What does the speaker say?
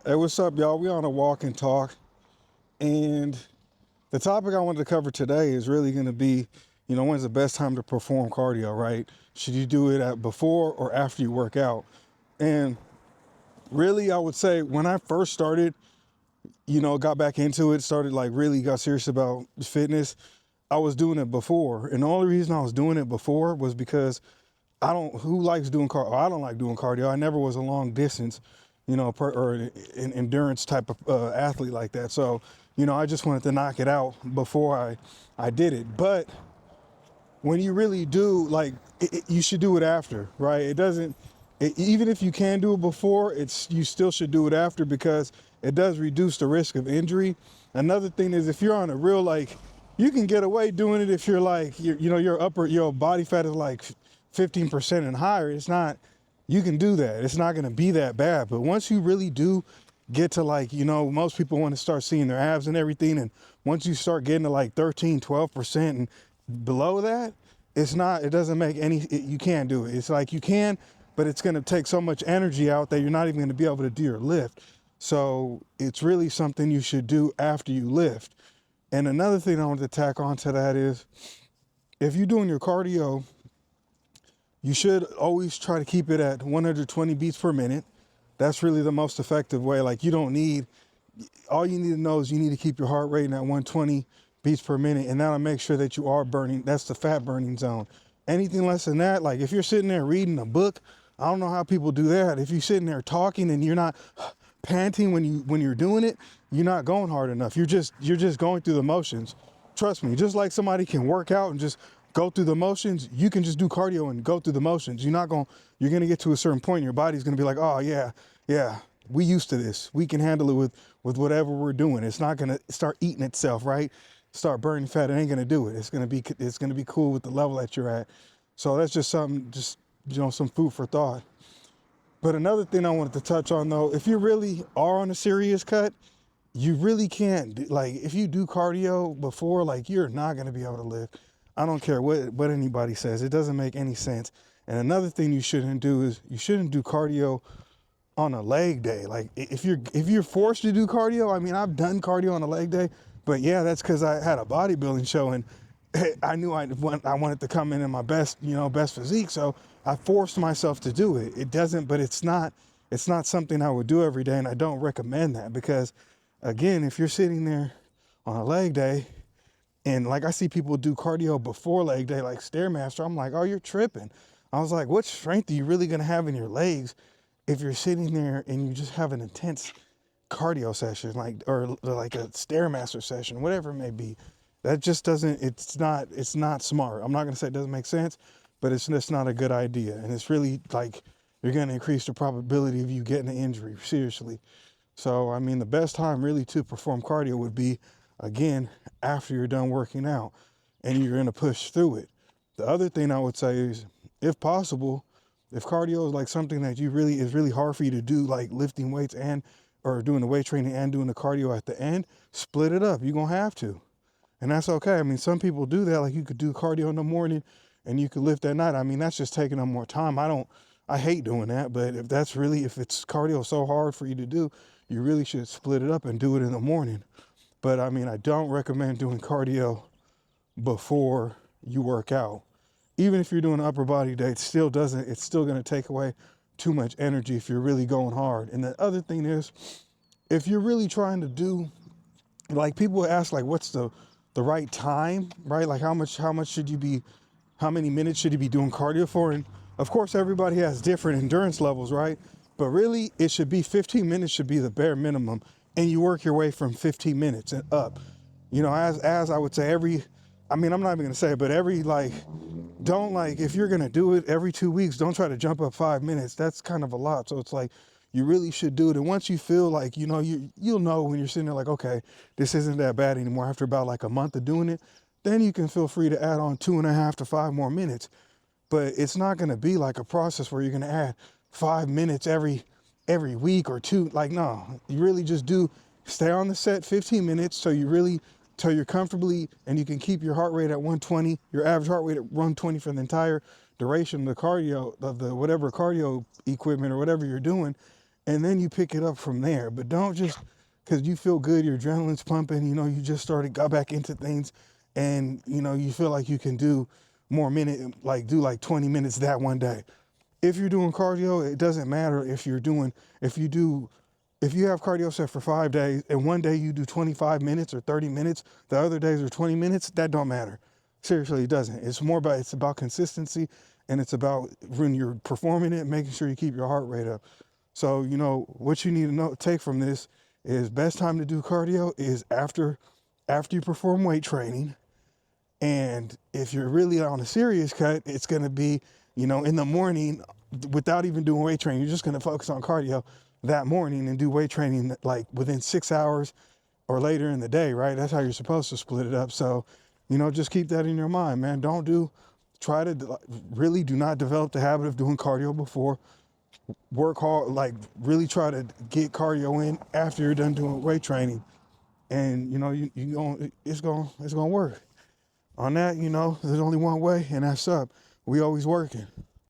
Hey, what's up, y'all? We on a walk and talk, and the topic I wanted to cover today is really going to be, when's the best time to perform cardio, right? Should you do it at before or after you work out? And really, I would say when I first started, got back into it, started like really got serious about fitness, I was doing it before. And the only reason I was doing it before was because who likes doing cardio? I don't like doing cardio. I never was a long distance, or an endurance type of athlete like that. So, I just wanted to knock it out before I did it. But when you really do, like, you should do it after, right? Even if you can do it before, you still should do it after because it does reduce the risk of injury. Another thing is if you're on a real, like, you can get away doing it if you're like, your body fat is like 15% and higher. It's not, you can do that. It's not going to be that bad. But once you really do get to, like, most people want to start seeing their abs and everything. And once you start getting to like 13, 12% and below that, it doesn't make you can't do it. It's like you can, but it's going to take so much energy out that you're not even going to be able to do your lift. So it's really something you should do after you lift. And another thing I wanted to tack on to that is if you're doing your cardio, you should always try to keep it at 120 beats per minute. That's really the most effective way. Like all you need to know is you need to keep your heart rate at 120 beats per minute, and that'll make sure that you are burning. That's the fat burning zone. Anything less than that, like if you're sitting there reading a book, I don't know how people do that. If you're sitting there talking and you're not panting when you're doing it, you're not going hard enough. You're just going through the motions. Trust me, just like somebody can work out and just go through the motions, you can just do cardio and go through the motions. You're going to get to a certain point and your body's going to be like, oh yeah, we used to this. We can handle it with whatever we're doing. It's not going to start eating itself, right? Start burning fat. It ain't going to do it. It's going to be cool with the level that you're at. So that's just something, some food for thought. But another thing I wanted to touch on though, if you really are on a serious cut, you really can't, like, if you do cardio before, like, you're not going to be able to lift. I don't care what anybody says. It doesn't make any sense. And another thing you shouldn't do is you shouldn't do cardio on a leg day. Like if you're forced to do cardio, I mean, I've done cardio on a leg day, but yeah, that's because I had a bodybuilding show and I knew I wanted to come in my best physique. So I forced myself to do it. But it's not something I would do every day. And I don't recommend that because again, if you're sitting there on a leg day and like I see people do cardio before leg day, like Stairmaster, I'm like, oh, you're tripping. I was like, what strength are you really going to have in your legs if you're sitting there and you just have an intense cardio session, or like a Stairmaster session, whatever it may be? That just it's not smart. I'm not going to say it doesn't make sense, but it's just not a good idea. And it's really like you're going to increase the probability of you getting an injury, seriously. So, I mean, the best time really to perform cardio would be, again, after you're done working out and you're going to push through it. The other thing I would say is, if possible, if cardio is like something that is really hard for you to do, like lifting weights or doing the weight training and doing the cardio at the end, split it up. You're going to have to. And that's okay. I mean, some people do that. Like you could do cardio in the morning and you could lift at night. I mean, that's just taking up more time. I hate doing that. But if it's cardio so hard for you to do, you really should split it up and do it in the morning. But I mean, I don't recommend doing cardio before you work out. Even if you're doing an upper body day, it's still going to take away too much energy if you're really going hard. And the other thing is, if you're really trying to do, like, people ask, like, what's the right time, right? Like how many minutes should you be doing cardio for? And of course, everybody has different endurance levels, right? But really it should be 15 minutes should be the bare minimum. And you work your way from 15 minutes and up, as I would say I'm not even going to say it, but if you're going to do it every 2 weeks, don't try to jump up 5 minutes. That's kind of a lot. So it's like, you really should do it. And once you feel like, you'll know when you're sitting there like, okay, this isn't that bad anymore after about like a month of doing it, then you can feel free to add on 2.5 to 5 more minutes. But it's not going to be like a process where you're going to add 5 minutes every week or two. Like, no, you really just stay on the set 15 minutes till you're comfortably, and you can keep your heart rate at 120, your average heart rate at 120 for the entire duration of the cardio, of the whatever cardio equipment or whatever you're doing. and then you pick it up from there. But don't just because you feel good, your adrenaline's pumping, you know, you just got back into things, and you know, you feel like you can do more do like 20 minutes that one day. If you're doing cardio, it doesn't matter if you have cardio set for 5 days and one day you do 25 minutes or 30 minutes, the other days are 20 minutes, that don't matter. Seriously, it doesn't. It's about consistency, and it's about when you're performing it, making sure you keep your heart rate up. So, you know, what you need to take from this is best time to do cardio is after you perform weight training. And if you're really on a serious cut, it's going to be, you know, in the morning without even doing weight training. You're just going to focus on cardio that morning and do weight training like within 6 hours or later in the day, right? That's how you're supposed to split it up. So, you know, just keep that in your mind, man. Really do not develop the habit of doing cardio before. Work hard, like really try to get cardio in after you're done doing weight training. And, you know, it's going to work. On that, you know, there's only one way, and that's up. We always working.